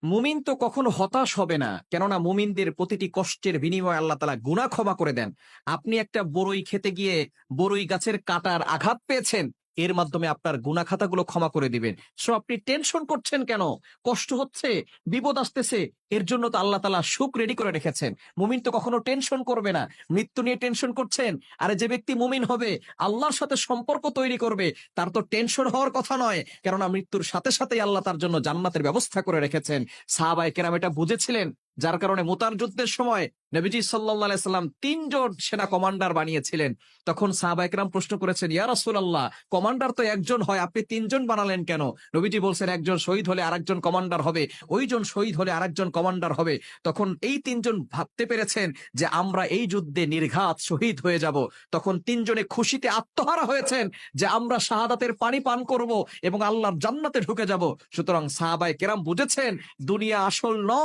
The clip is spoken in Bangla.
মুমিন তো কখনো হতাশ হবে না, কেননা মুমিনদের প্রতিটি কষ্টের বিনিময়ে আল্লাহ তাআলা গুনাহ ক্ষমা করে দেন। আপনি একটা বড়ই খেতে গিয়ে বড়ই গাছের কাঁটার আঘাত পেয়েছেন, এর মাধ্যমে আপনার গুনাহ খাতাগুলো ক্ষমা করে দিবেন। সো আপনি টেনশন করছেন কেন? কষ্ট হচ্ছে, বিপদ আসতেছে, এর জন্য তো আল্লাহ তাআলা সুখ রেডি করে রেখেছেন। মুমিন তো কখনো টেনশন করবে না। মৃত্যু নিয়ে টেনশন করছেন, আরে যে ব্যক্তি মুমিন হবে, আল্লাহর সাথে সম্পর্ক তৈরি করবে, তার তো টেনশন হওয়ার কথা নয়, কেননা মৃত্যুর সাথে সাথেই আল্লাহ তার জন্য জান্নাতের ব্যবস্থা করে রেখেছেন। সাহাবায়ে কেরাম এটা বুঝেছিলেন, যার কারণে মুতার যুদ্ধের সময় নবীজি সাল্লাল্লাহু আলাইহি সাল্লাম ৩ জন সেনা কমান্ডার বানিয়েছিলেন। তখন সাহাবায়ে কেরাম প্রশ্ন করেছেন, ইয়া রাসূলুল্লাহ, কমান্ডার তো একজন হয়, আপনি ৩ জন বানালেন কেন? নবীজি বলছেন, একজন শহীদ হলে আরেকজন কমান্ডার হবে, ওইজন শহীদ হলে আরেকজন কমান্ডার হবে। তখন এই ৩ জন ভাবতে পেরেছেন যে আমরা এই যুদ্ধে নির্ঘাত শহীদ হয়ে যাব। তখন ৩ জনে খুশিতে আত্মহারা হয়েছেন যে আমরা শাহাদাতের পানি পান করব এবং আল্লাহর জান্নাতে ঢুকে যাব। সুতরাং সাহাবায়ে কেরাম বুঝেছেন দুনিয়া আসল নয়।